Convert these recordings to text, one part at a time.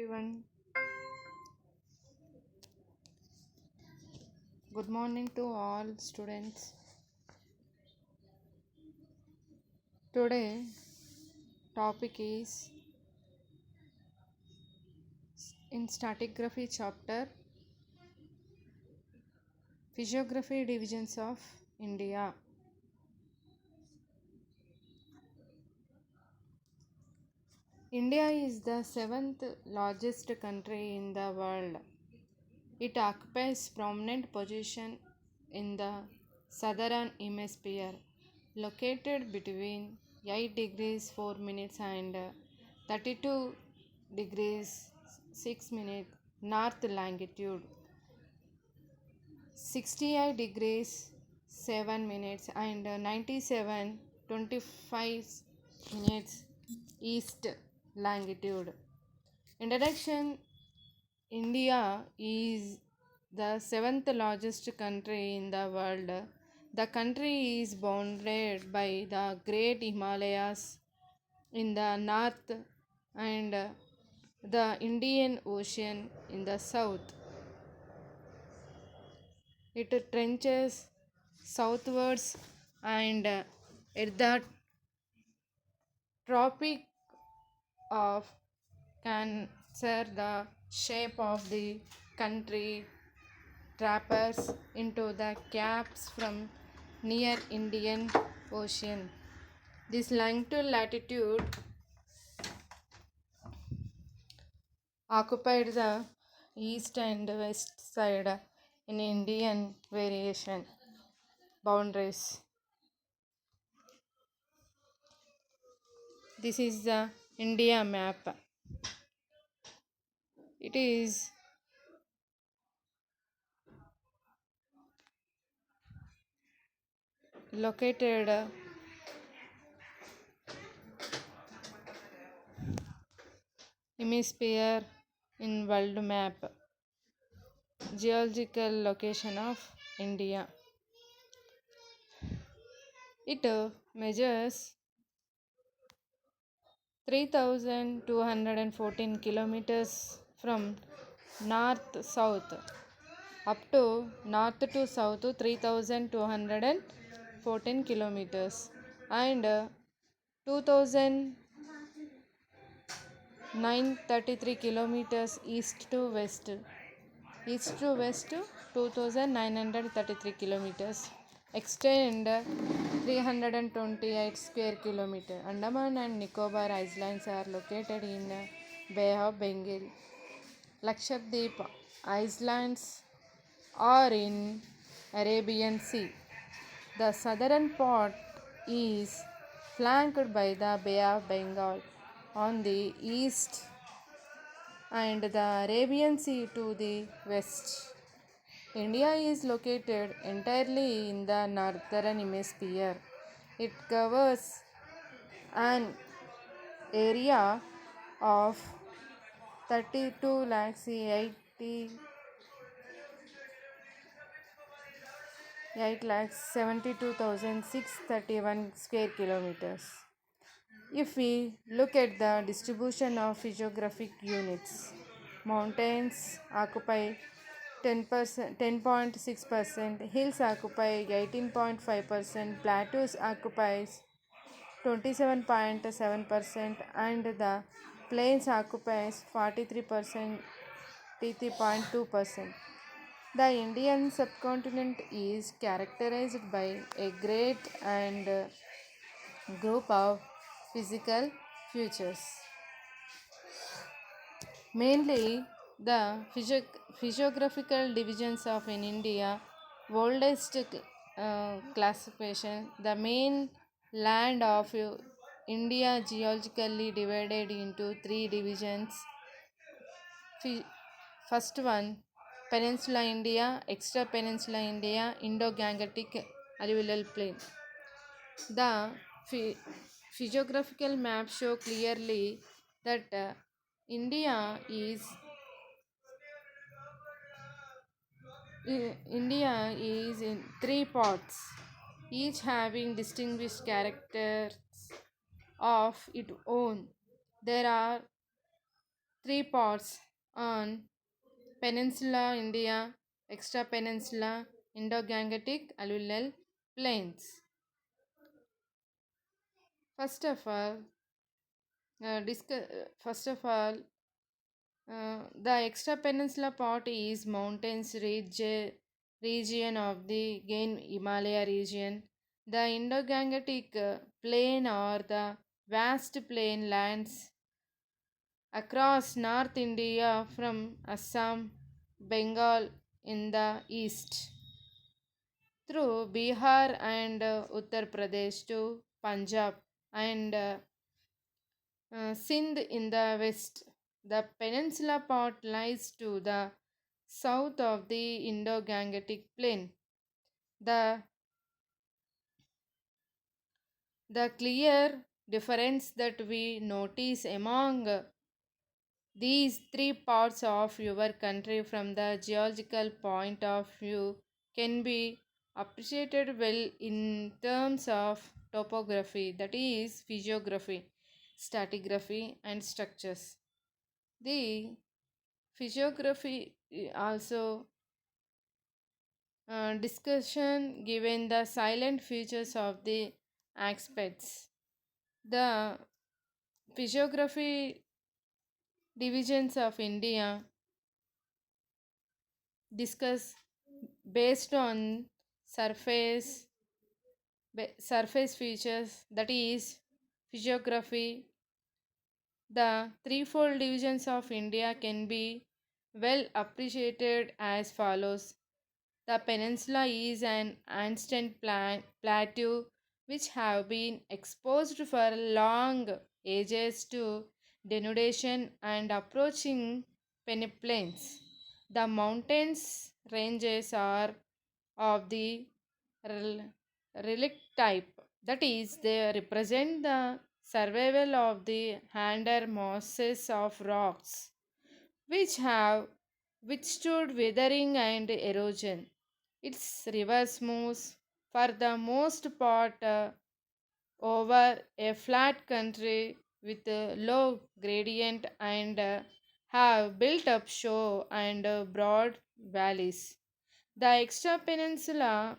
everyone. Good morning to all students. Today topic is in stratigraphy chapter physiography divisions of India. India is the seventh largest country in the world. It occupies prominent position in the southern hemisphere, located between 8 degrees 4 minutes and 32 degrees 6 minutes north longitude, 68 degrees 7 minutes and 97.25 minutes east longitude. Introduction: India is the seventh largest country in the world. The country is bounded by the Great Himalayas in the north and the Indian Ocean in the south. It trenches southwards and at the Tropic of Cancer, the shape of the country tapers into the caps from near Indian Ocean. This longitude latitude occupied the east and west side in Indian variation boundaries. This is the India map. It is located hemisphere in world map. Geological location of India. It measures 3214 kilometers from north south up to north to south 3214 kilometers and 2933 kilometers east to west. East to west 2933 kilometers. Extend 328 square kilometer. Andaman and Nicobar Islands are located in Bay of Bengal. Lakshadweep Islands are in Arabian Sea. The southern part is flanked by the Bay of Bengal on the east and the Arabian Sea to the west. India is located entirely in the northern hemisphere. It covers an area of 32 lakhs 8 lakhs 72,631 square kilometers. If we look at the distribution of physiographic units, mountains occupy 10.6%, hills occupy 18.5%, plateaus occupies 27.7%, and the plains occupies 43%, 3.2%. The Indian subcontinent is characterized by a great and group of physical features. Mainly, the physiographical divisions of in India, oldest classification, the main land of India geologically divided into three divisions. First one, Peninsula India, Extra Peninsula India, Indo-Gangetic Alluvial Plain. The physiographical maps show clearly that India is India is in three parts, each having distinguished characters of its own. There are three parts on Peninsula India, extra peninsula, Indo-Gangetic alluvial plains. First of all, first of all, the extra peninsula part is mountains region of the Gain Himalaya region. The Indo-Gangetic plain or the vast plain lands across North India from Assam, Bengal in the east, through Bihar and Uttar Pradesh to Punjab and Sindh in the west. The peninsula part lies to the south of the Indo Gangetic Plain. The, the clear difference that we notice among these three parts of your country from the geological point of view can be appreciated well in terms of topography, that is, physiography, stratigraphy, and structures. The physiography also discussion given the silent features of the aspects. The physiography divisions of India discuss based on surface surface features, that is physiography. The threefold divisions of India can be well appreciated as follows. The peninsula is an ancient plateau which have been exposed for long ages to denudation and approaching peneplains. The mountains ranges are of the rel- relic type, that is, they represent the survival of the hander mosses of rocks which have withstood weathering and erosion. Its river moves for the most part over a flat country with a low gradient and have built up shore and broad valleys. The extra peninsula,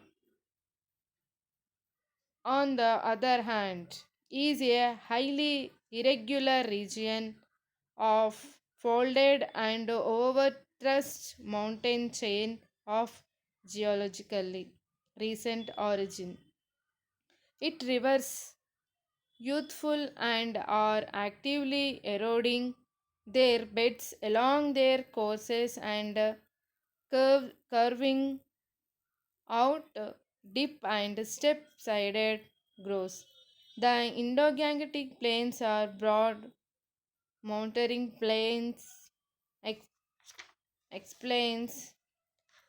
on the other hand, is a highly irregular region of folded and overthrust mountain chain of geologically recent origin. Its rivers, youthful and are actively eroding their beds along their courses and curving out dip and step sided growths. The Indo Gangetic plains are broad mountain plains ex- explains.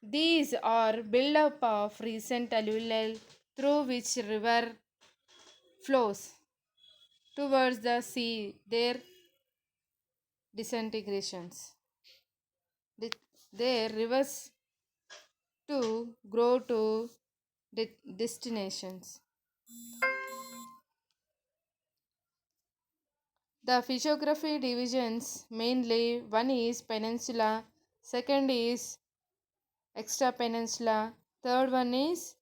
These are built up of recent alluvial through which river flows towards the sea. Their disintegrations. Di- Their rivers to grow to destinations. The physiography divisions mainly one is peninsula, second is extra peninsula, third one is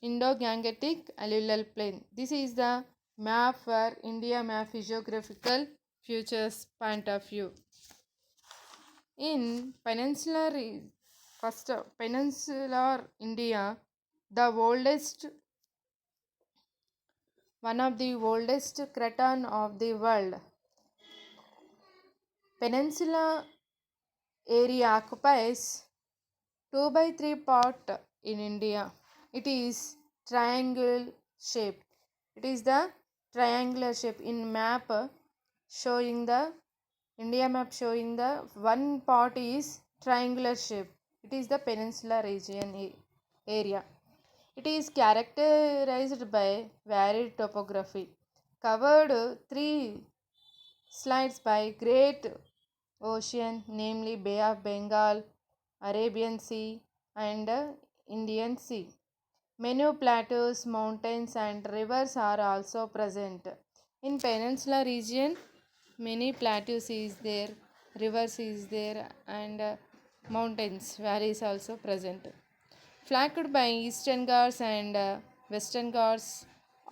Indo-Gangetic alluvial plain. This is the map for India map physiographical features point of view. In peninsular India, the oldest one of the oldest craton of the world. Peninsula area occupies 2 by 3 part in India. It is triangle shape. It is the triangular shape in map showing the India map showing the one part is triangular shape. It is the peninsula region area. It is characterized by varied topography, covered three slides by Great Ocean, namely Bay of Bengal, Arabian Sea, and Indian Sea. Many plateaus, mountains, and rivers are also present. In Peninsula region, many plateaus is there, rivers is there, and mountains valleys also present, flanked by eastern ghats and western ghats.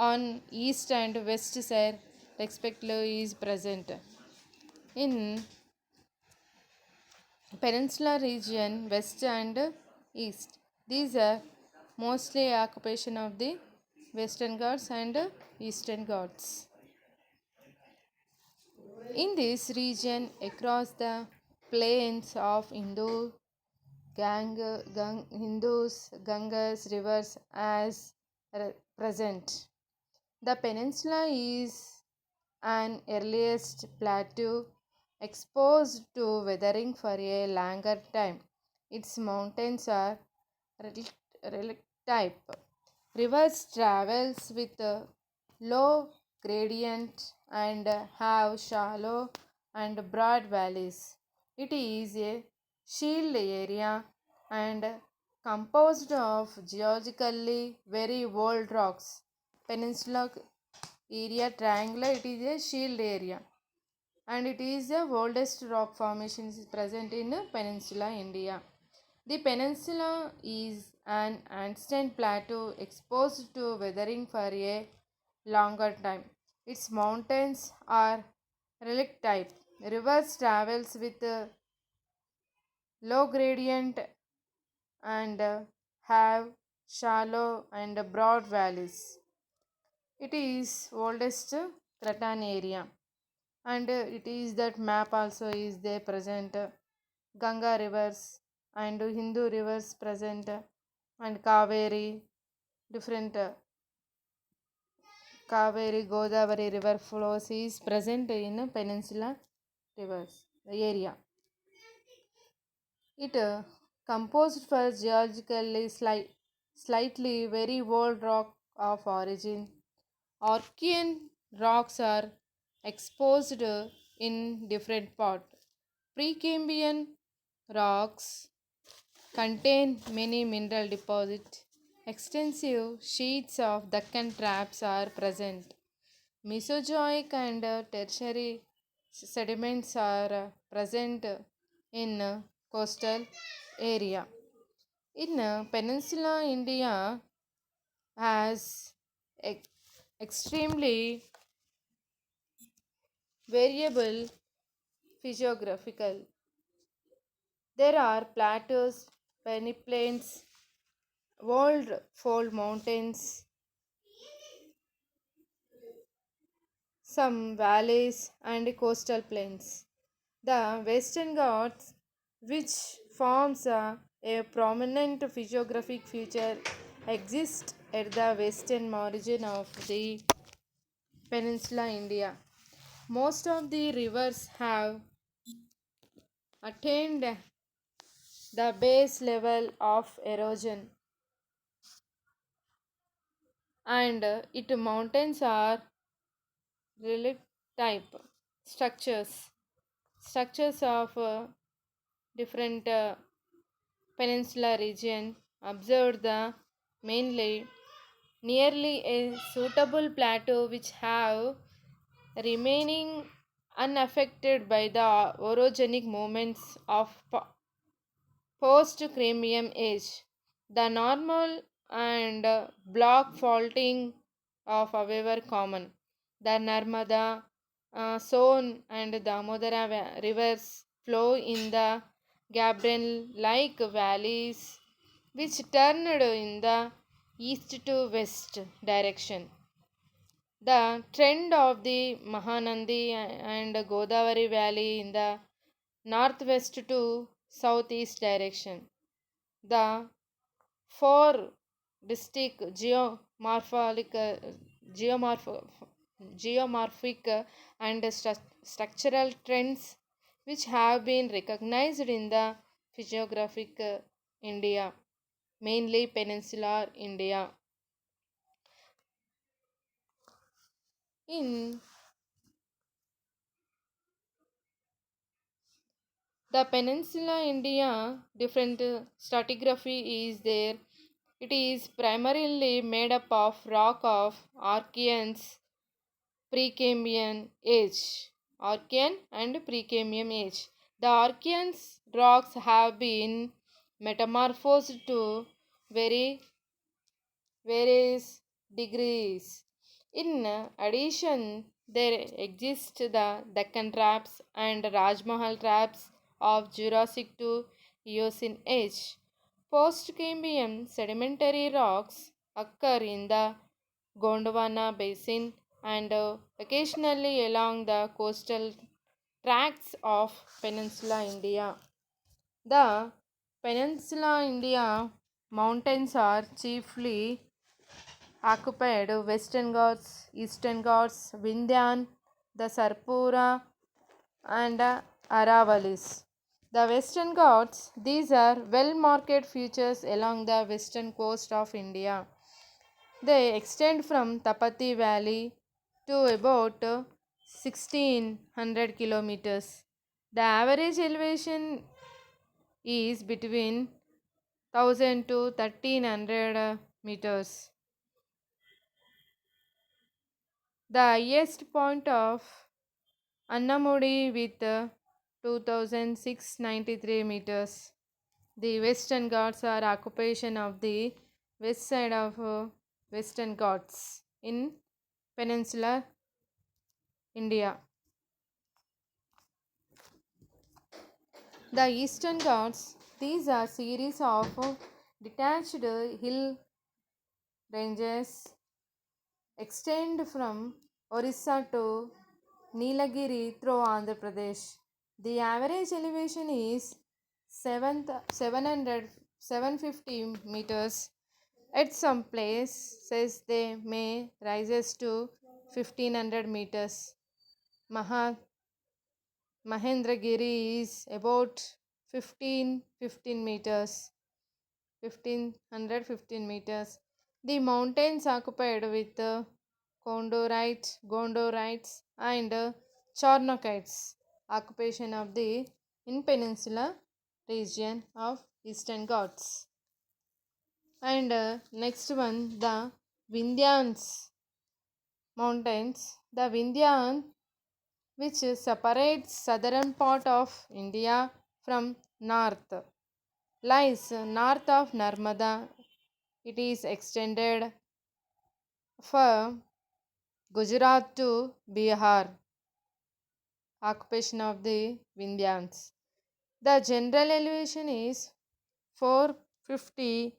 On east and west side respectively is present. In peninsula region west and east, these are mostly occupation of the western ghats and eastern ghats. In this region, across the plains of Hindus, Ganges rivers as present. The peninsula is an earliest plateau exposed to weathering for a longer time. Its mountains are relic, relic type. Rivers travels with a low gradient and have shallow and broad valleys. It is a shield area and composed of geologically very old rocks. Peninsula area triangular, it is a shield area and it is the oldest rock formation present in Peninsula India. The peninsula is an ancient plateau exposed to weathering for a longer time. Its mountains are relic type. Rivers travels with low gradient and have shallow and broad valleys. It is oldest Cretan area and it is that map also is there present. Ganga rivers and Hindu rivers present and Kaveri different Kaveri Godavari river flows is present in peninsula rivers area. It composed for geologically slightly very old rock of origin. Archean rocks are exposed in different part. Precambrian rocks contain many mineral deposits. Extensive sheets of Deccan traps are present. Mesozoic and tertiary sediments are present in coastal area. In Peninsula India has ex- extremely variable physiographical. There are plateaus, peneplains, walled fold mountains, some valleys, and coastal plains. The Western Ghats, which forms a prominent physiographic feature, exist at the western margin of the peninsula India. Most of the rivers have attained the base level of erosion and its mountains are relic type structures structures of different peninsula region observed the mainly nearly a suitable plateau which have remaining unaffected by the orogenic movements of post Cambrian age. The normal and block faulting of however common. The Narmada, Son and Damodara rivers flow in the Gabriel like valleys which turned in the east to west direction. The trend of the Mahanandi and Godavari valley in the northwest to southeast direction. The four distinct geomorph- geomorphic and structural trends which have been recognized in the physiographic India, mainly peninsular India. In the peninsula India, different stratigraphy is there. It is primarily made up of rock of Archean's Precambrian age. Archean and Precambrian age. The Archean rocks have been metamorphosed to very various degrees. In addition, there exist the Deccan traps and Rajmahal traps of Jurassic to Eocene age. Post-Cambrian sedimentary rocks occur in the Gondwana basin and occasionally along the coastal tracts of Peninsula India. The Peninsula India mountains are chiefly occupied Western Ghats, Eastern Ghats, Vindhyan, the Sarpura, and Aravalis. The Western Ghats, these are well marked features along the western coast of India. They extend from Tapati Valley to about 1600 kilometers. The average elevation is between 1000 to 1300 meters. The highest point of Annamudi with 2693 meters. The Western Ghats are occupation of the west side of Western Ghats in peninsular India. The Eastern Ghats, these are series of detached hill ranges extend from Orissa to Nilagiri through Andhra Pradesh. The average elevation is 750 meters. At some places, they may rises to 1500 meters. Maha Mahendragiri is about 15 meters. 1515 meters. The mountains occupied with Gondorites, and Charnokites, occupation of the in peninsula region of Eastern Ghats. And next one, the Vindhyans mountains. The Vindhyan, which separates southern part of India from north, lies north of Narmada. It is extended from Gujarat to Bihar, occupation of the Vindhyans. The general elevation is 450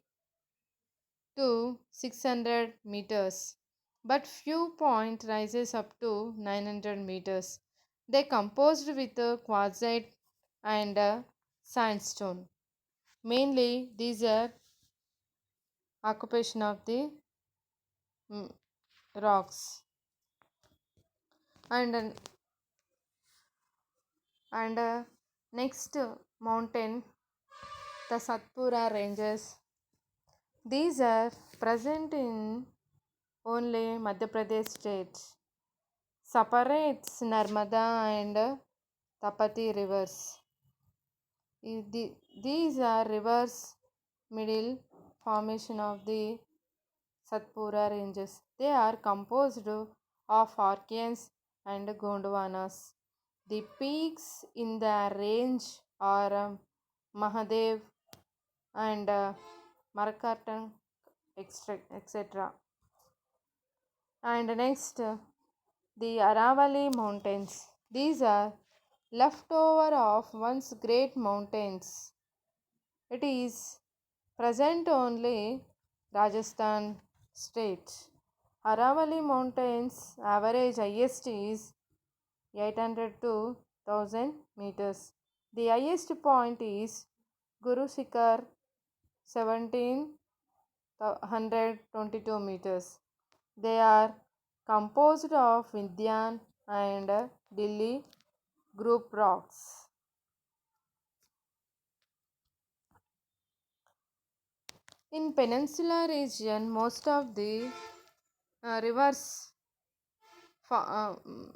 to 600 meters, but few point rises up to 900 meters. They composed with quartzite and sandstone. Mainly, these are occupation of the mm, rocks. And next mountain, the Satpura ranges. These are present in only Madhya Pradesh state. Separates Narmada and Tapati rivers. These are rivers middle formation of the Satpura ranges. They are composed of Archeans and Gondwanas. The peaks in the range are Mahadev and Marakatan, etc. And next, the Aravali Mountains. These are leftover of once great mountains. It is present only Rajasthan state. Aravali Mountains average highest is 800 to 1000 meters. The highest point is Guru Shikhar 1722 meters. They are composed of Vindhyan and Delhi group rocks. In Peninsula region, most of the rivers,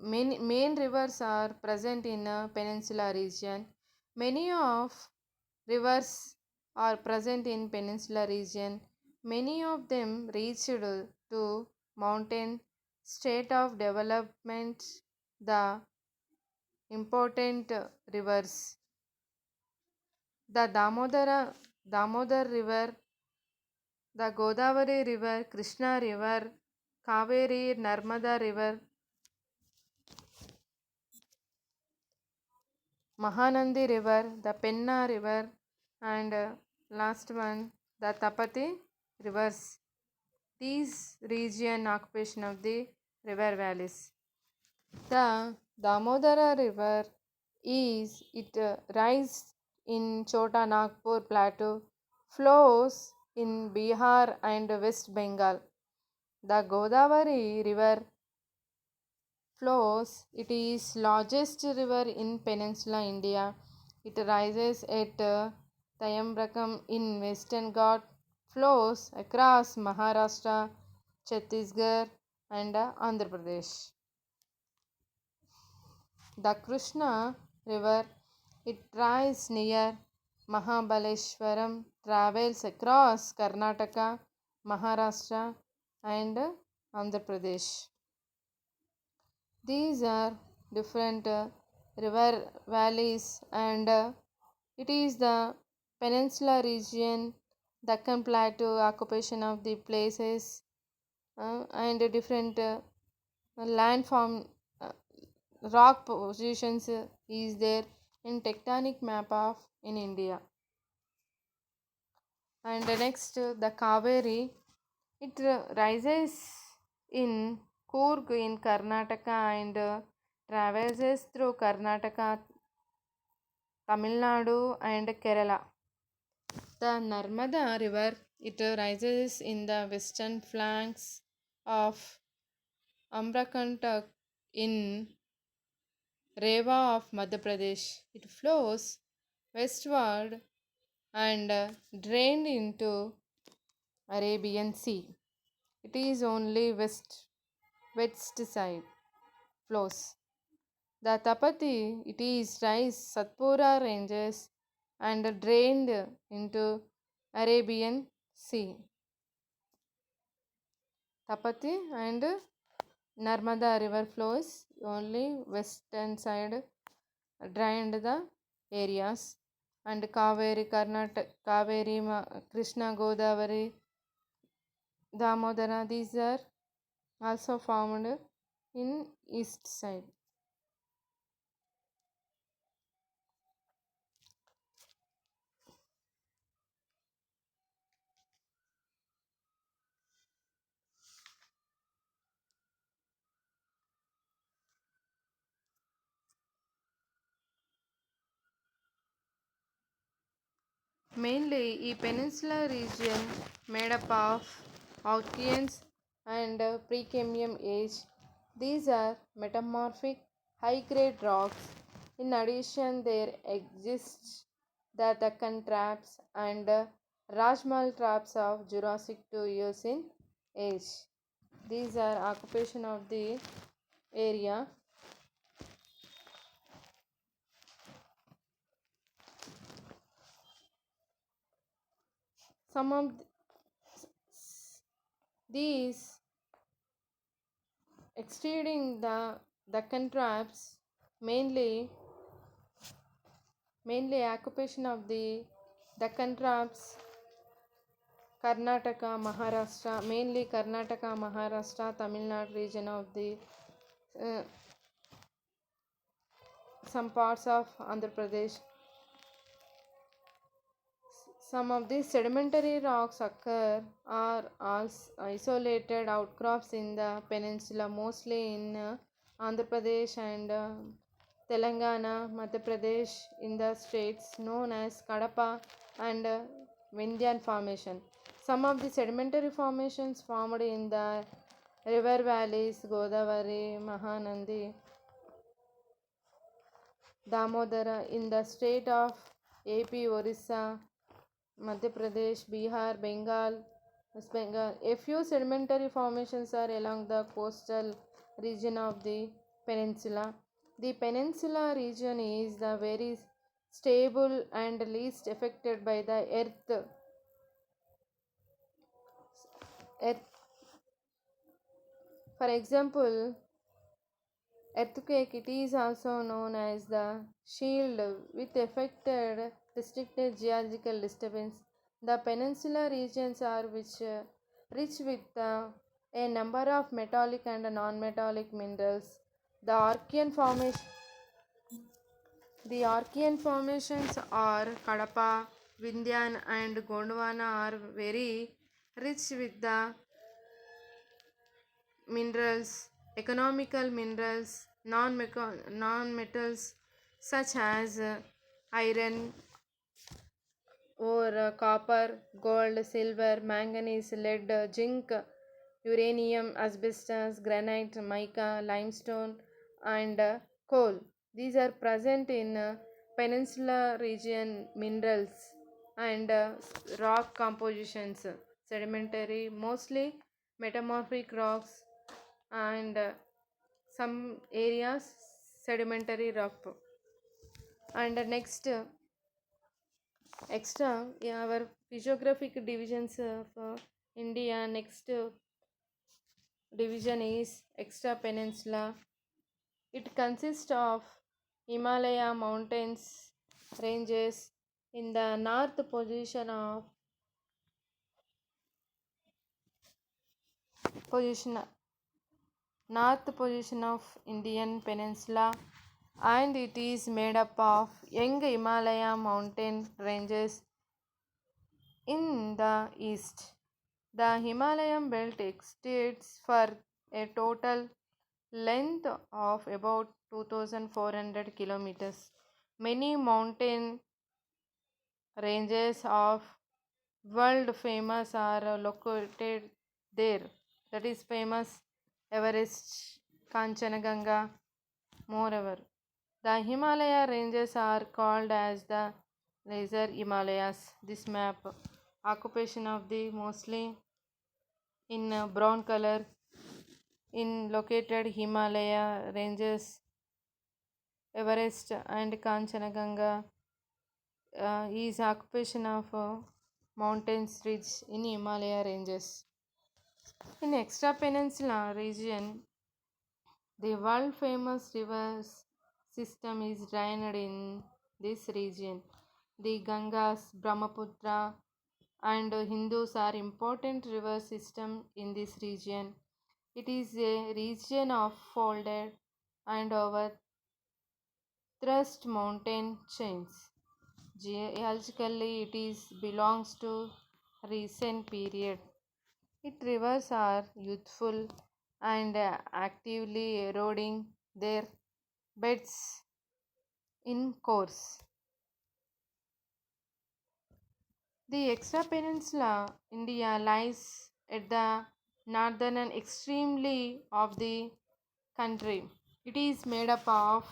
main rivers are present in Peninsula region. Many of rivers are present in Peninsula region. Many of them reached to mountain state of development. The important rivers. The Damodar River, the Godavari River, Krishna River, Kaveri, Narmada River, Mahanandi River, the Penna River, and last one, the Tapati rivers. These region occupation of the river valleys. The Damodara River rises in Chota Nagpur Plateau, flows in Bihar and West Bengal. The Godavari River flows. It is largest river in Peninsula India. It rises at Tayambrakam in Western Ghat, flows across Maharashtra, Chhattisgarh, and Andhra Pradesh. The Krishna River, it rises near Mahabaleshwaram, travels across Karnataka, Maharashtra, and Andhra Pradesh. These are different river valleys, and it is the peninsula region, Deccan Plateau, occupation of the places, and different landform rock positions is there in tectonic map of in India. And next, the Kaveri, it rises in Coorg in Karnataka and traverses through Karnataka, Tamil Nadu, and Kerala. The Narmada River, it rises in the western flanks of Amrakantak in Rewa of Madhya Pradesh. It flows westward and drained into Arabian Sea. It is only west side flows. The Tapati, it is rise Satpura ranges and drained into Arabian Sea. Tapati and Narmada river flows only western side, drained the areas, and Kaveri, Karnataka, Kaveri, Krishna, Godavari, Damodara, these are also found in east side. Mainly, a peninsula region made up of Archeans and Precambrian age. These are metamorphic, high-grade rocks. In addition, there exists the Deccan traps and Rajmal traps of Jurassic 2 years in age. These are occupation of the area. Some of these exceeding the Deccan traps mainly occupation of the Deccan traps Karnataka, Maharashtra, mainly Karnataka, Maharashtra, Tamil Nadu region of the uh, some parts of Andhra Pradesh. Some of these sedimentary rocks occur are isolated outcrops in the peninsula, mostly in Andhra Pradesh and Telangana, Madhya Pradesh, in the states known as Kadapa and Vindhyan Formation. Some of the sedimentary formations formed in the river valleys Godavari, Mahanandi, Damodara in the state of AP, Orissa, Madhya Pradesh, Bihar, Bengal, West Bengal. A few sedimentary formations are along the coastal region of the peninsula. The peninsula region is the very stable and least affected by the earth. For example, Earthquake, it is also known as the shield with affected restricted geological disturbance. The peninsular regions are which rich with a number of metallic and non-metallic minerals. The Archean formation, the Archean formations are Kadapa, Vindhyan and Gondwana are very rich with the minerals, economical minerals, non-metals such as iron, ore, copper, gold, silver, manganese, lead, zinc, uranium, asbestos, granite, mica, limestone, and coal. These are present in peninsula region minerals and rock compositions, sedimentary, mostly metamorphic rocks, and some areas sedimentary rock. And next, extra, yeah, our physiographic divisions of India. Next division is extra peninsula. It consists of Himalaya mountains ranges in the position north position of Indian peninsula, and it is made up of young Himalaya mountain ranges in the east. The Himalayan belt extends for a total length of about 2400 kilometers. Many mountain ranges of world famous are located there. That is famous Everest, Kanchenjunga, moreover. The Himalaya ranges are called as the Lesser Himalayas. This map occupation of the mostly in brown color in located Himalaya ranges, Everest and Kanchenjunga is occupation of mountains ridge in Himalaya ranges. In extra peninsula region, the world famous rivers system is drained in this region. The Gangas, Brahmaputra, and Hindus are important river system in this region. It is a region of folded and over thrust mountain chains. Geologically, it is belongs to recent period. Its rivers are youthful and actively eroding their beds in course. The extra peninsula India lies at the northern extremely of the country. It is made up of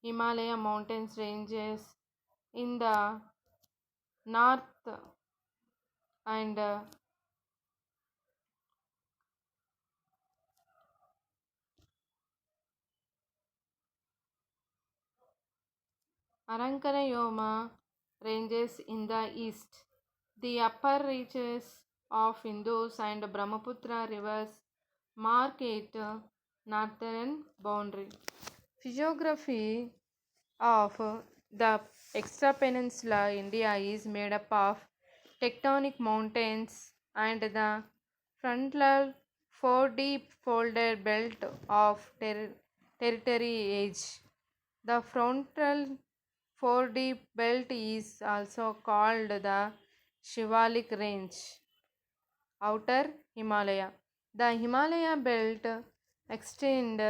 Himalaya mountains ranges in the north and Arankarayoma ranges in the east. The upper reaches of Indus and Brahmaputra rivers mark its northern boundary. Physiography of the extra peninsula India is made up of tectonic mountains and the frontal four deep folded belt of territory age. The frontal four deep belt is also called the Shivalik Range, Outer Himalaya. The Himalaya belt extend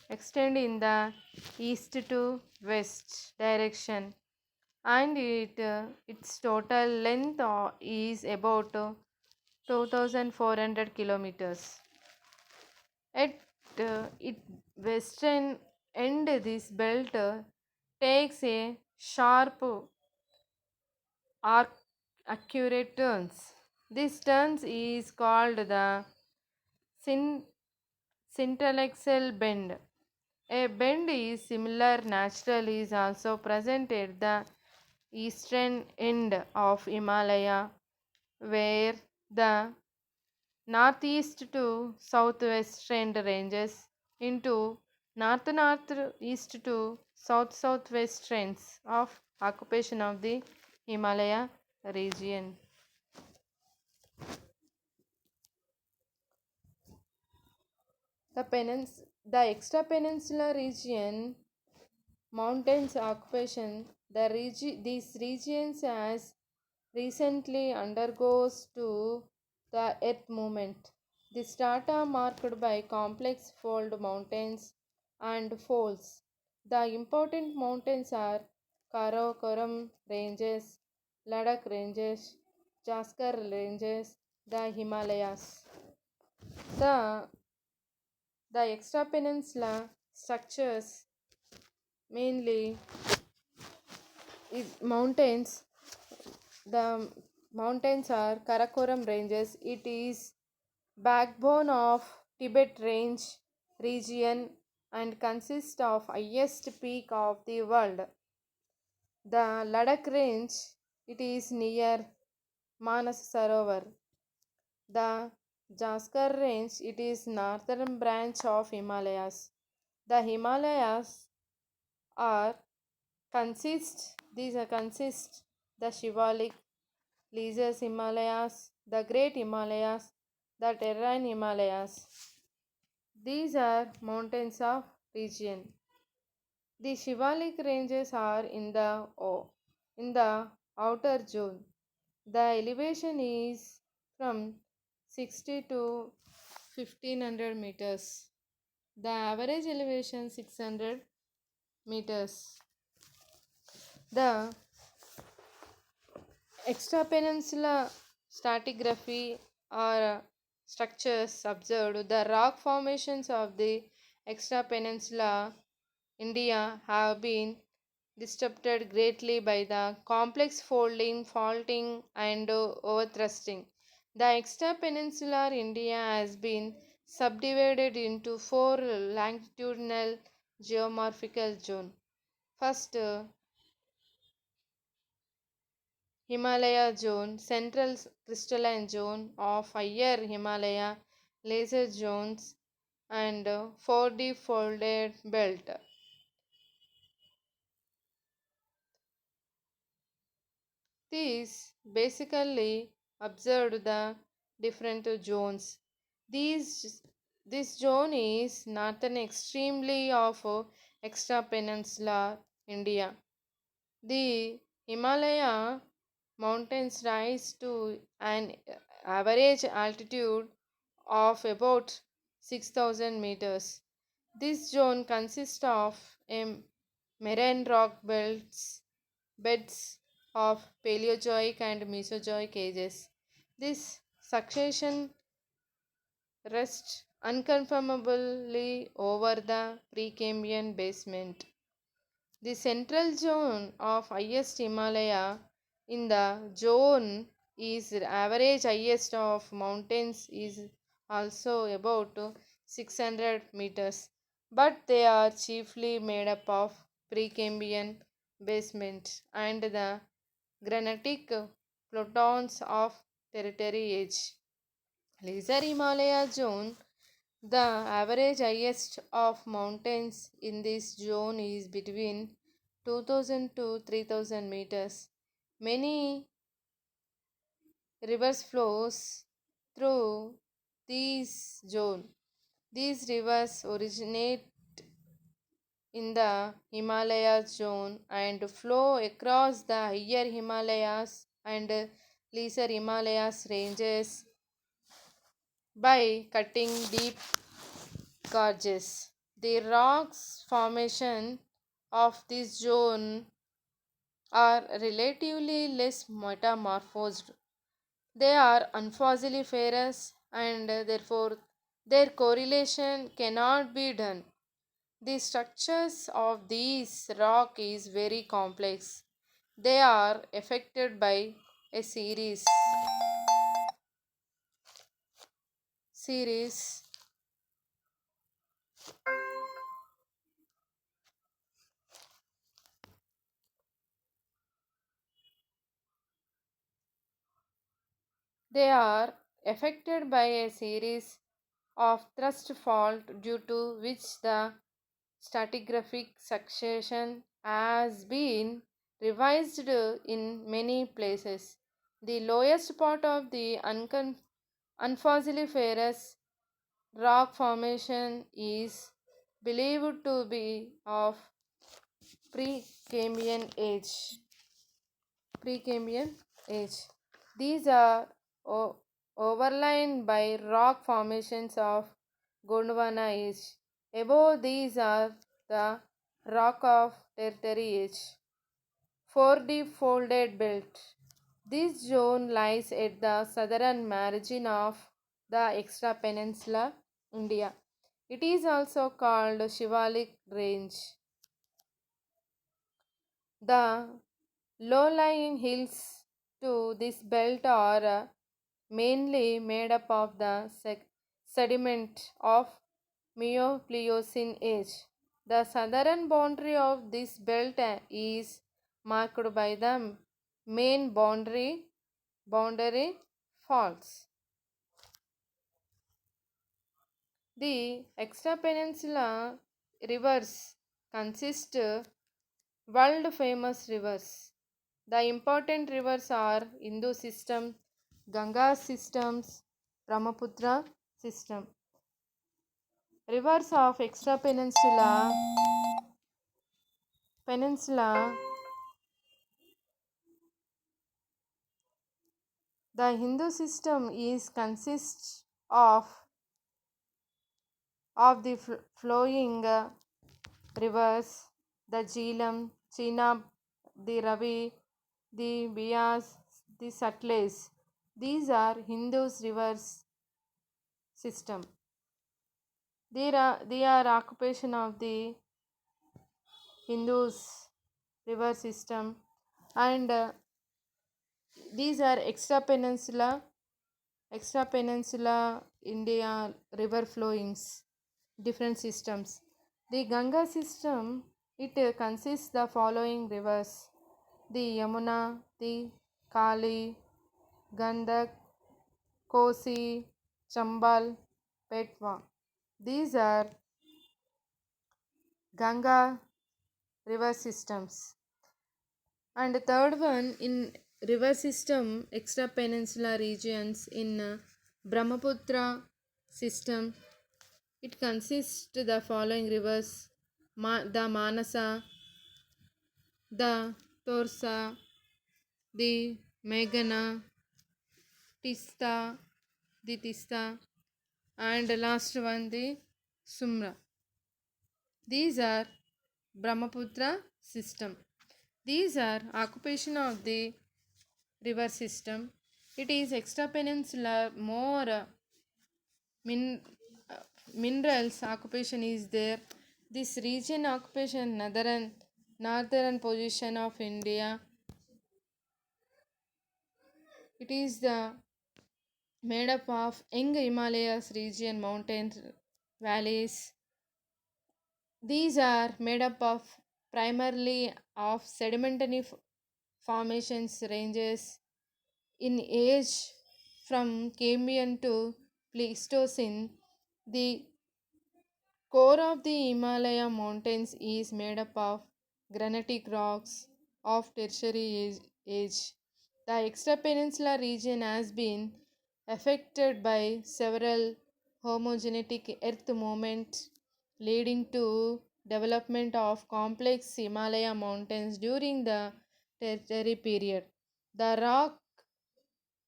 extend in the east to west direction, and its total length is about 2400 kilometers. At its western end, this belt takes a sharp arc accurate turns. This turns is called the syn- syntaxal bend. A bend is similar natural is also present at the eastern end of Himalaya where the northeast to southwestern ranges into northeast to southwest trends of occupation of the Himalaya region. The extra peninsular region mountains occupation these regions has recently undergoes to the earth movement. The strata marked by complex fold mountains and folds. The important mountains are Karakoram ranges, Ladakh ranges, Jaskar ranges, the Himalayas. The the extra peninsula structures mainly is mountains. The mountains are Karakoram ranges. It is backbone of Tibet range region and consists of highest peak of the world. The Ladakh range, it is near Manas Sarovar. The Jaskar range, it is northern branch of Himalayas. The Himalayas are consist the Shivalik, Leisures Himalayas, the Great Himalayas, the Terrain Himalayas. These are mountains of region. The Shivalik ranges are in the outer zone. The elevation is from 60 to 1500 meters. The average elevation 600 meters. The extrapeninsular stratigraphy or structures observed, the rock formations of the extrapeninsula India have been disrupted greatly by the complex folding, faulting, and overthrusting. The extrapeninsular India has been subdivided into four longitudinal geomorphical zones. First, Himalaya zone, central crystalline zone of higher Himalaya, laser zones, and 4D folded belt. These basically observed the different zones. These this zone is northern extremely of extra peninsular India. The Himalaya mountains rise to an average altitude of about 6,000 meters. This zone consists of moraine rock beds of Paleozoic and Mesozoic ages. This succession rests unconfirmably over the Precambrian basement. The central zone of highest Himalaya in the zone is average highest of mountains is also about 600 meters, but they are chiefly made up of Precambrian basement and the granitic plutons of Tertiary age. Lesser Himalaya zone, the average highest of mountains in this zone is between 2000 to 3000 meters. Many rivers flows through this zone. These rivers originate in the Himalaya zone and flow across the higher Himalayas and lesser Himalayas ranges by cutting deep gorges. The rocks formation of this zone are relatively less metamorphosed. They are unfossiliferous and therefore their correlation cannot be done. The structures of these rock is very complex. They are affected by a series They are affected by a series of thrust fault due to which the stratigraphic succession has been revised in many places. The lowest part of the unfossiliferous rock formation is believed to be of Precambrian age. Precambrian age. These are overlain by rock formations of Gondwana age. Above these are the rock of Tertiary age. 4D folded belt. This zone lies at the southern margin of the extra peninsula, India. It is also called Shivalik Range. The low-lying hills to this belt are mainly made up of the sediment of Miocene age. The southern boundary of this belt is marked by the main boundary faults. The extra peninsula rivers consist world famous rivers. The important rivers are Indo system, Ganga systems, Brahmaputra system. Rivers of extra peninsula, the Hindu system is consists of the flowing rivers, the Jhelum, Chenab, the Ravi, the Bias, the Satluj. These are Hindus rivers system. They are occupation of the Hindus river system, and these are extra peninsula India river flowings, different systems. The Ganga system, it consists the following rivers: the Yamuna, the Kali, Gandak, Kosi, Chambal, Petwa. These are Ganga river systems. And the third one in river system extra peninsula regions in Brahmaputra system, it consists the following rivers: the Manasa, the Torsa, the Meghana, Tista, the Tista, and the last one the Sumra. These are Brahmaputra system. These are occupation of the river system. It is extra peninsular more min, uh, minerals occupation is there. This region occupation northern position of India. It is the made up of young Himalayas region mountains valleys. These are made up of primarily of sedimentary formations ranges in age from Cambrian to Pleistocene. The core of the Himalaya mountains is made up of granitic rocks of tertiary age. The extra peninsula region has been affected by several homogenetic earth movements leading to development of complex Himalaya mountains during the tertiary period. The rock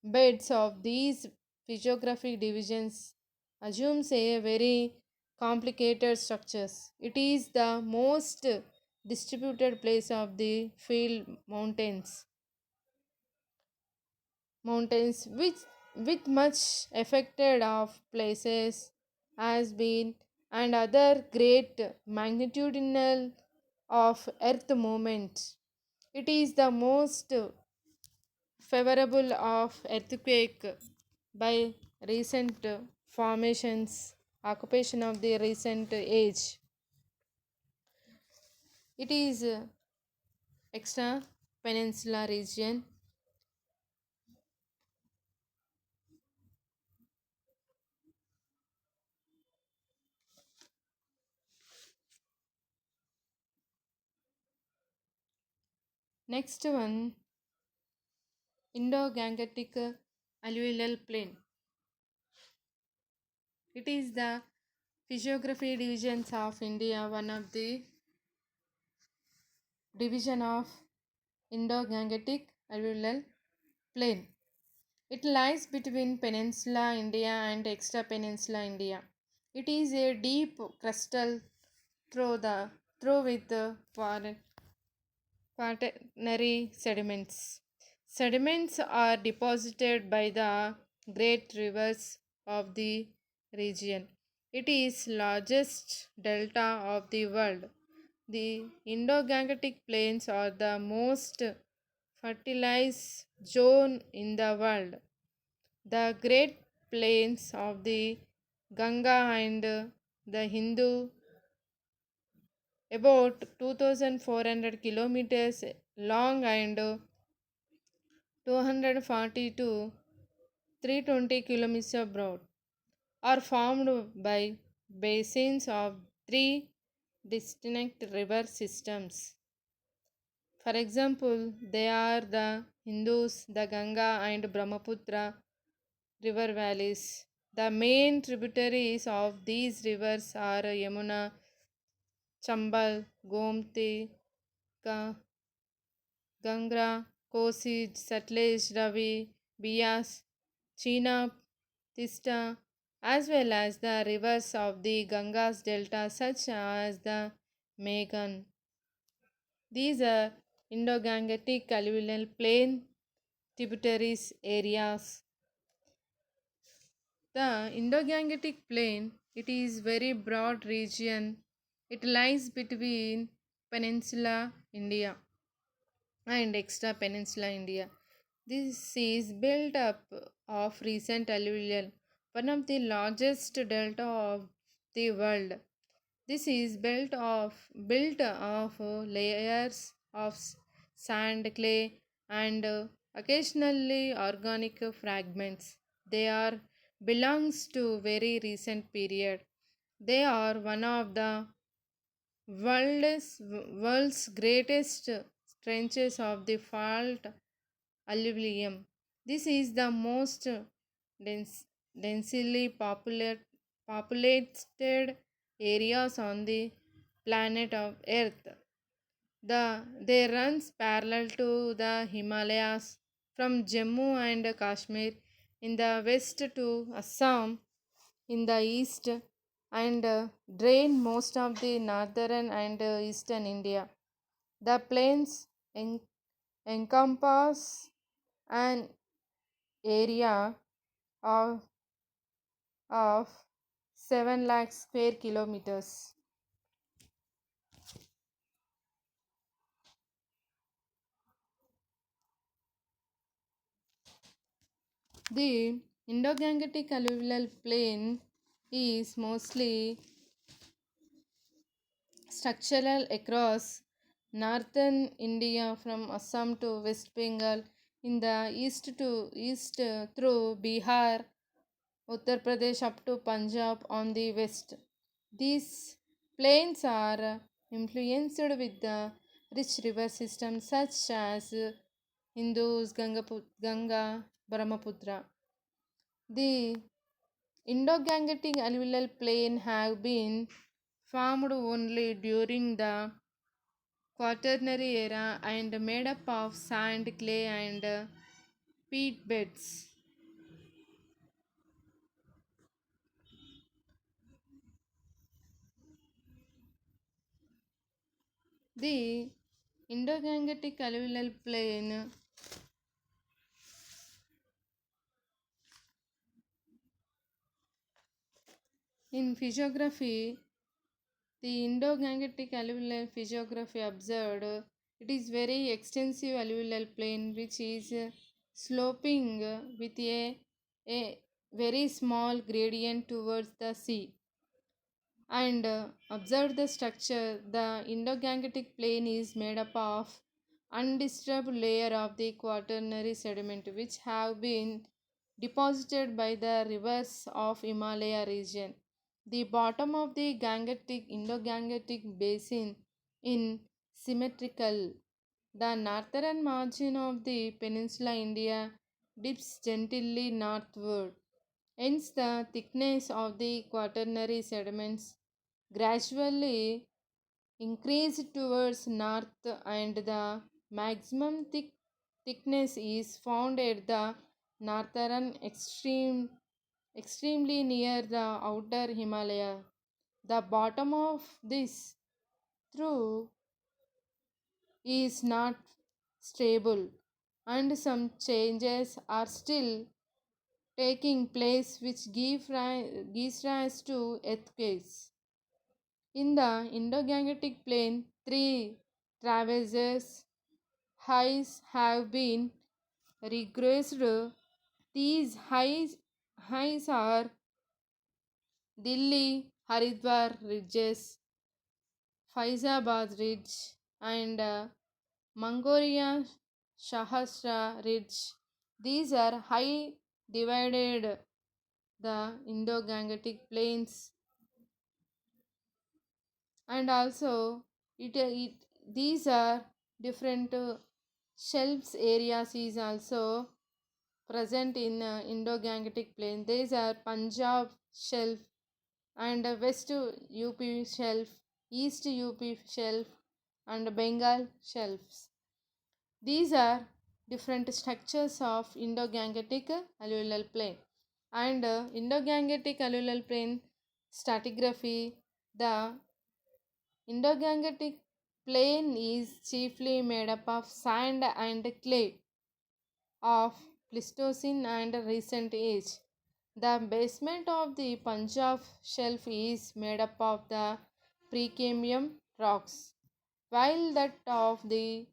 beds of these physiographic divisions assumes a very complicated structures. It is the most distributed place of the field mountains which with much affected of places has been and other great magnitudinal of earth movement. It is the most favorable of earthquake by recent formations occupation of the recent age. It is extra peninsula region. Next one, Indo-Gangetic Alluvial Plain. It is the physiography divisions of India, one of the division of Indo-Gangetic Alluvial Plain. It lies between Peninsula India and extra-Peninsula India. It is a deep crustal through with quaternary sediments. Sediments are deposited by the great rivers of the region. It is largest delta of the world. The Indo-Gangetic plains are the most fertilized zone in the world. The great plains of the Ganga and the Hindu, about 2400 kilometers long and 240 to 320 kilometers broad, are formed by basins of three distinct river systems. For example, they are the Hindus, the Ganga and Brahmaputra river valleys. The main tributaries of these rivers are Yamuna, Chambal, Gomti, Gangra, Kosi, Satluj, Ravi, Bias, Chenab, Tista, as well as the rivers of the Ganga's delta such as the Meghna. These are Indo-Gangetic alluvial plain tributaries areas. The Indo-Gangetic plain, it is very broad region. It lies between Peninsula India and extra Peninsula India. This is built up of recent alluvial, one of the largest delta of the world. This is built of layers of sand, clay, and occasionally organic fragments. They are belongs to very recent period. They are one of the world's greatest trenches of the fault alluvium. This is the most densely populated areas on the planet of Earth. They runs parallel to the Himalayas from Jammu and Kashmir in the west to Assam in the east and drain most of the northern and eastern India. The plains encompass an area of, of 7 lakh square kilometers. The Indo-Gangetic alluvial plain is mostly structural across northern India from Assam to West Bengal, in the east through Bihar, Uttar Pradesh up to Punjab on the west. These plains are influenced with the rich river systems such as Indus, Ganga, Brahmaputra. The Indo-Gangetic alluvial plain have been formed only during the Quaternary era and made up of sand, clay, and peat beds. The Indo-Gangetic alluvial plain in physiography, the Indo-Gangetic alluvial physiography observed it is very extensive alluvial plain which is sloping with a very small gradient towards the sea. And observe the structure. The Indo-Gangetic plain is made up of undisturbed layer of the quaternary sediment which have been deposited by the rivers of Himalaya region. The bottom of the Gangetic Indo-Gangetic basin in symmetrical The northern margin of the peninsula India dips gently northward. Hence, the thickness of the quaternary sediments gradually increased towards north, and the maximum thickness is found at the northern extremely near the outer Himalaya. The bottom of this through is not stable, and some changes are still taking place which gives rise to earthquakes. In the Indo-Gangetic Plain, three traverses highs have been regressed. These highs are Delhi Haridwar ridges, Faizabad ridge, and Mangoria Shahasra ridge. These are high divided the Indo-Gangetic plains, and also it these are different shelves areas is also present in Indo-Gangetic plain. These are Punjab shelf and West UP shelf, East UP shelf, and Bengal shelves. These are different structures of Indo-Gangetic alluvial plain. And Indo-Gangetic alluvial plain stratigraphy, the Indo-Gangetic plain is chiefly made up of sand and clay of Pleistocene and recent age. The basement of the Punjab shelf is made up of the Precambrian rocks, while that of the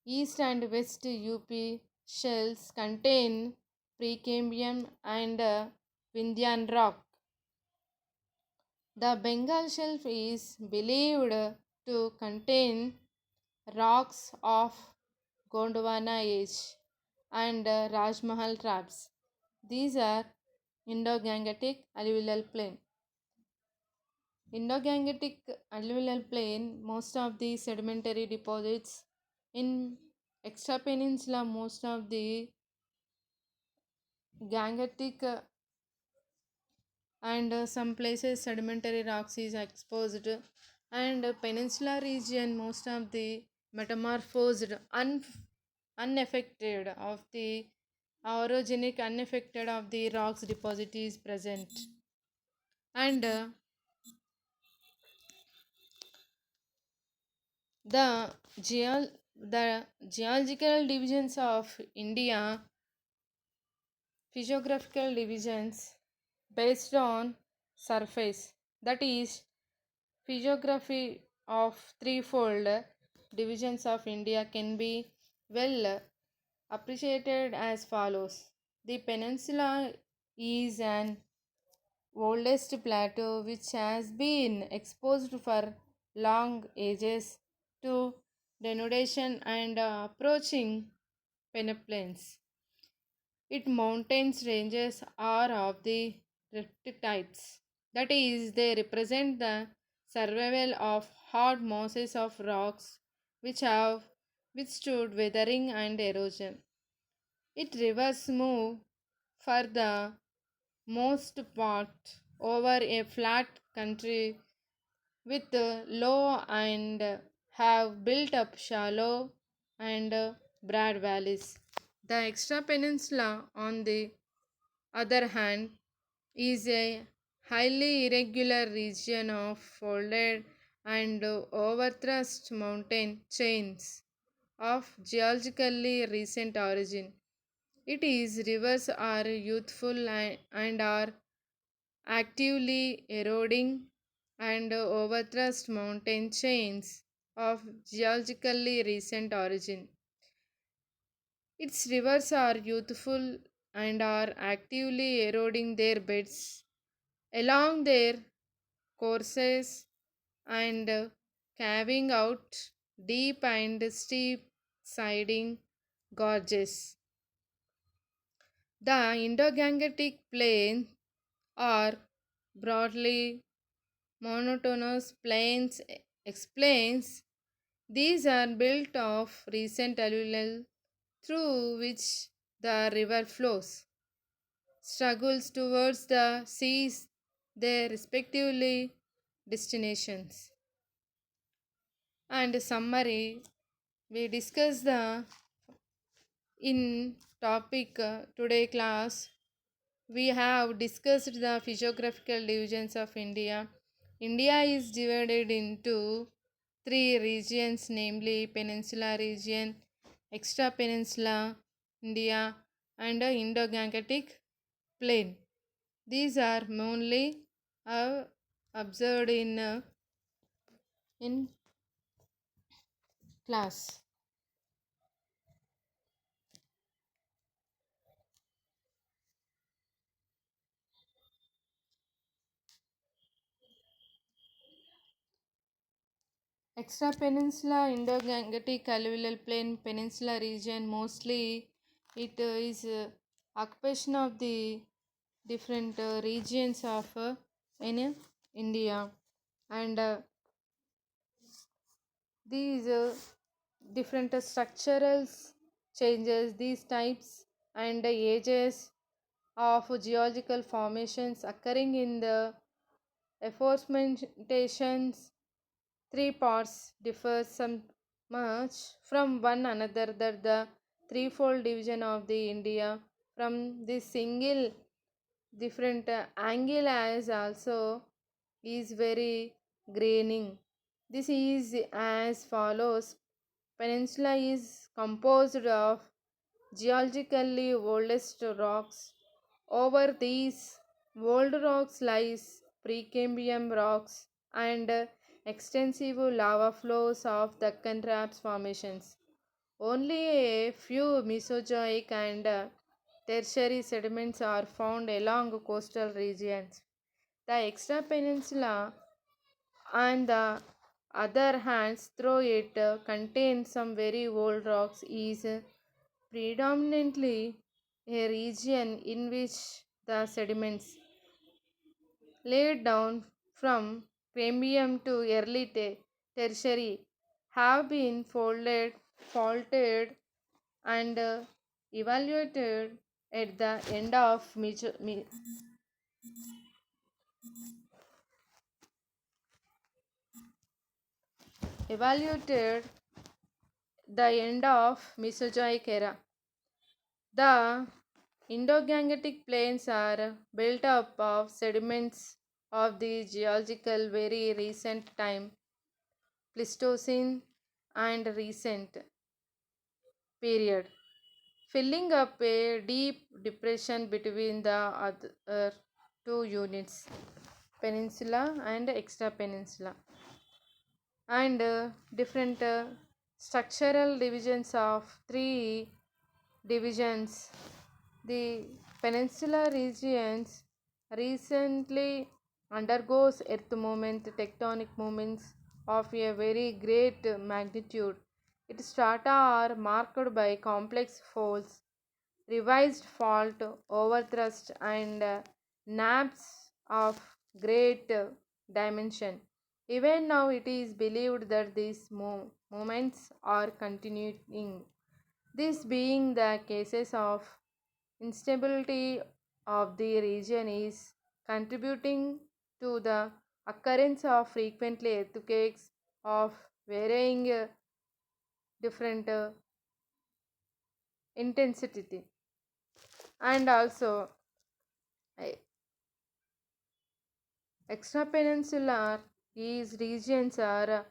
East and West UP shelves contain Precambrian and Vindhyan rock. The Bengal shelf is believed to contain rocks of Gondwana age and Rajmahal traps. These are Indo-Gangetic alluvial plain. Indo-Gangetic alluvial plain, most of the sedimentary deposits in extra-peninsula, most of the Gangetic and some places sedimentary rocks is exposed, and peninsula region most of the metamorphosed unaffected of the orogenic unaffected of the rocks deposit is present. And the the geological divisions of India, physiographical divisions based on surface, that is physiography of threefold divisions of India can be well appreciated as follows. The peninsula is an oldest plateau which has been exposed for long ages to denudation and approaching peneplains. Its mountains ranges are of the riptides, that is, they represent the survival of hard masses of rocks which have withstood weathering and erosion. Its rivers move for the most part over a flat country with low and have built up shallow and broad valleys. The extra peninsula, on the other hand, is a highly irregular region of folded and overthrust mountain chains of geologically recent origin. Its rivers are youthful and are actively eroding, and overthrust mountain chains of geologically recent origin. Its rivers are youthful and are actively eroding their beds along their courses and carving out deep and steep siding gorges. The Indo-Gangetic plain are broadly monotonous plains explains These are built of recent alluvial through which the river flows, struggles towards the seas, their respectively destinations. And summary, we discuss the in topic today class. We have discussed the physiographical divisions of India. India is divided into three regions, namely Peninsula region, Extra Peninsula India, and Indo-Gangetic Plain. These are mainly uh, observed in class. Extra Peninsula Indo-Gangetic Alluvial Plain Peninsula region, mostly it is occupation of the different regions of in India, and these different structural changes, these types and ages of geological formations occurring in the aforementioned three parts differ some much from one another that the threefold division of the India from this single different angle as also is very graining. This is as follows. Peninsula is composed of geologically oldest rocks. Over these old rocks lies Precambrian rocks and extensive lava flows of the Raps formations. Only a few Mesozoic and tertiary sediments are found along coastal regions. The extra peninsula, on the other hand, though it contains some very old rocks, is predominantly a region in which the sediments laid down from Cambrian to early tertiary have been faulted, and evaluated at the end of evaluated the end of Mesozoic era. The Indo-Gangetic plains are built up of sediments of the geological very recent time, Pleistocene and recent period, filling up a deep depression between the other two units, peninsula and extra peninsula, and different structural divisions of three divisions. The peninsula regions recently undergoes earth movement, tectonic movements of a very great magnitude. Its strata are marked by complex folds, revised fault, overthrust, and naps of great dimension. Even now, it is believed that these movements are continuing. This being the cases of instability of the region is contributing to the occurrence of frequently earthquakes of varying different intensity, and also uh, extrapeninsular these regions are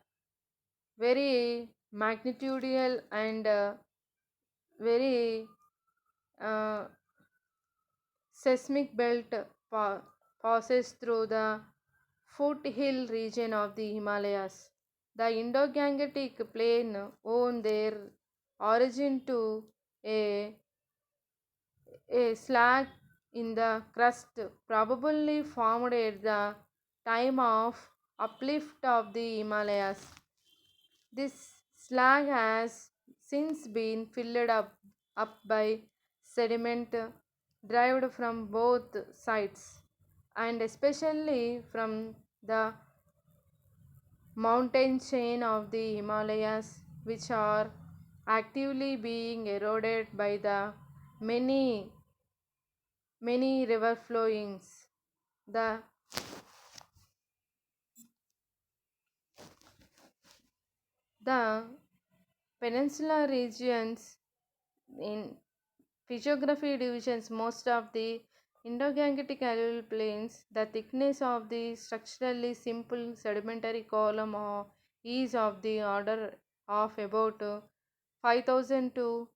very magnitudinal and very uh, seismic belt passes through the foothill region of the Himalayas. The Indo-Gangetic plain owed their origin to a, a slag in the crust probably formed at the time of uplift of the Himalayas. This slag has since been up by sediment derived from both sides, and especially from the mountain chain of the Himalayas, which are actively being eroded by the many many river flowings. The the peninsula regions in physiography divisions most of the Indo-Gangetic alluvial plains, the thickness of the structurally simple sedimentary column is of the order of about 5,000 to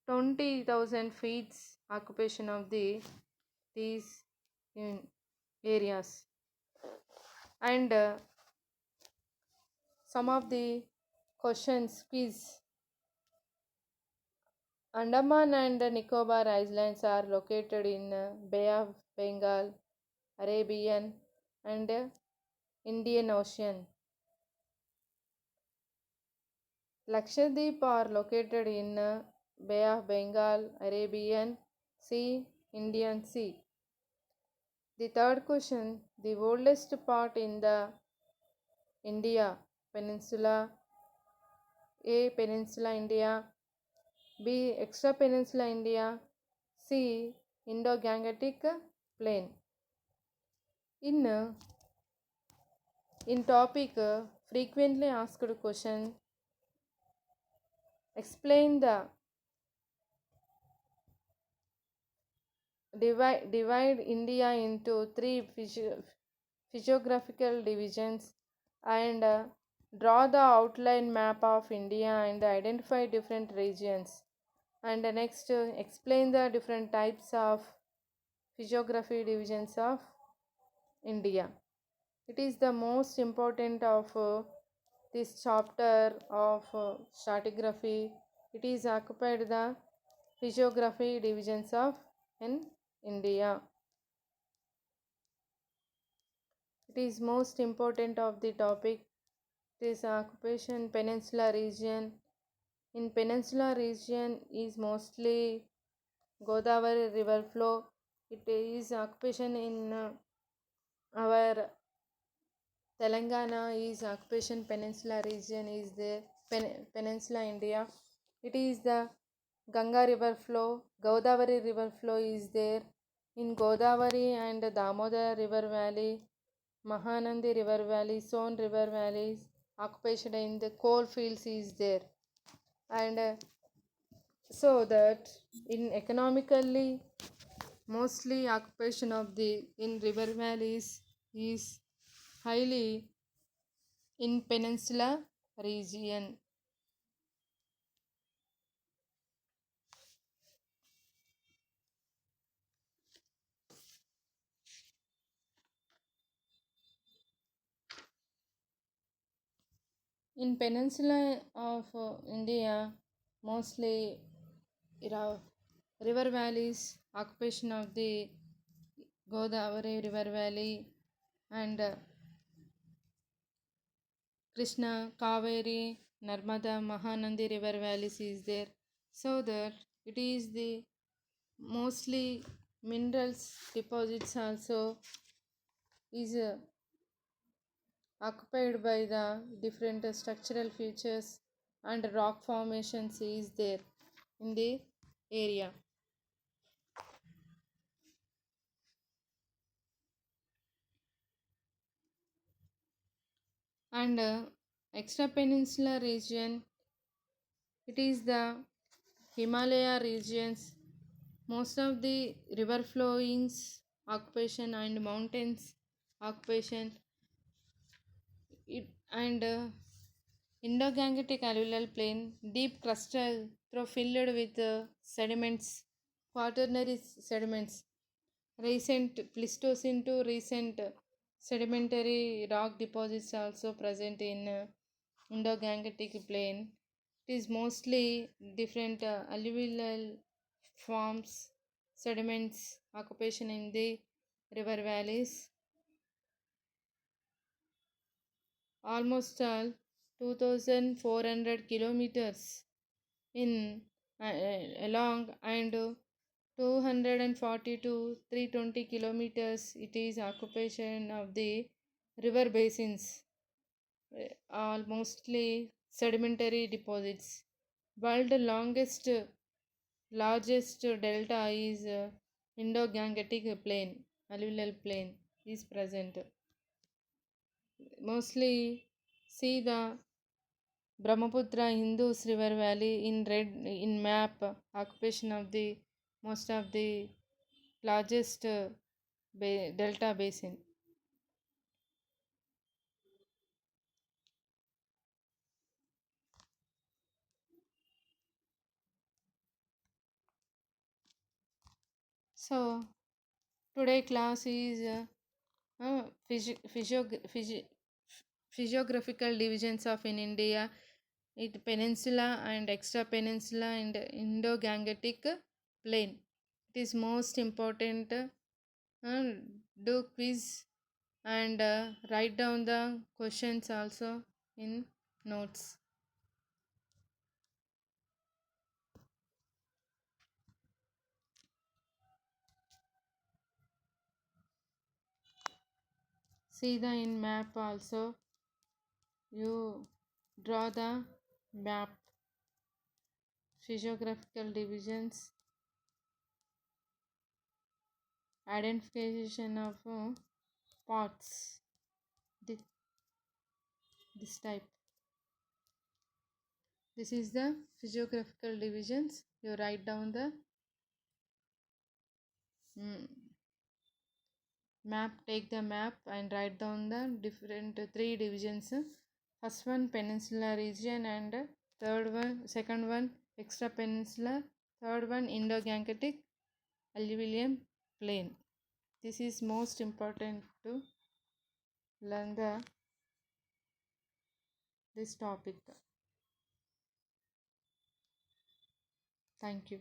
20,000 feet occupation of these in areas. And some of the questions quiz. Andaman and Nicobar Islands are located in Bay of Bengal, Arabian and Indian Ocean. Lakshadweep are located in Bay of Bengal, Arabian Sea, Indian Sea. The third question, the oldest part in the India peninsula, A. Peninsula India, B. Extra Peninsula India, C. Indo-Gangetic Plain. In topic frequently asked question, explain the divide India into three physiographical divisions and draw the outline map of India and identify different regions. And next, explain the different types of physiography divisions of India. It is the most important of this chapter of stratigraphy. It is occupied the physiography divisions of in India. It is most important of the topic. It is occupation peninsula region. In peninsula region is mostly Godavari river flow. It is occupation in our Telangana is occupation peninsula region is the peninsula India. It is the Ganga river flow, Godavari river flow is there. In Godavari and Damodar river valley, Mahanandi river valley, Son river valleys, occupation in the coal fields is there. And so that in economically mostly occupation of the in river valleys is highly in peninsula region. In peninsula of India, mostly river valleys, occupation of the Godavari river valley and Krishna, Kaveri, Narmada, Mahanandi river valleys is there. So that it is the mostly minerals deposits also is occupied by the different structural features and rock formations is there in the area. And extra peninsula region, it is the Himalaya regions, most of the river flowings occupation and mountains occupation it and Indo-Gangetic alluvial plain, deep crustal through filled with sediments, quaternary sediments, recent Pleistocene to recent sedimentary rock deposits also present in Indo-Gangetic plain. It is mostly different alluvial forms, sediments, occupation in the river valleys. Almost all 2,400 kilometers in along and 240 to 320 kilometers it is occupation of the river basins. All mostly sedimentary deposits. World largest delta is Indo-Gangetic Plain, alluvial plain is present. Mostly see the Brahmaputra Indus River Valley in red in map occupation of the most of the largest delta basin. So today class is physiographical divisions of in India, it peninsula and extra peninsula and Indo-Gangetic plain. It is most important. Do quiz and write down the questions also in notes. See the in map also. You draw the map, physiographical divisions, identification of parts. Thi- This type. This is the physiographical divisions. You write down the mm, map. Take the map and write down the different three divisions. First one peninsula region and second one extra peninsula, third one Indo-Gangetic alluvial plain. This is most important to learn this topic. Thank you.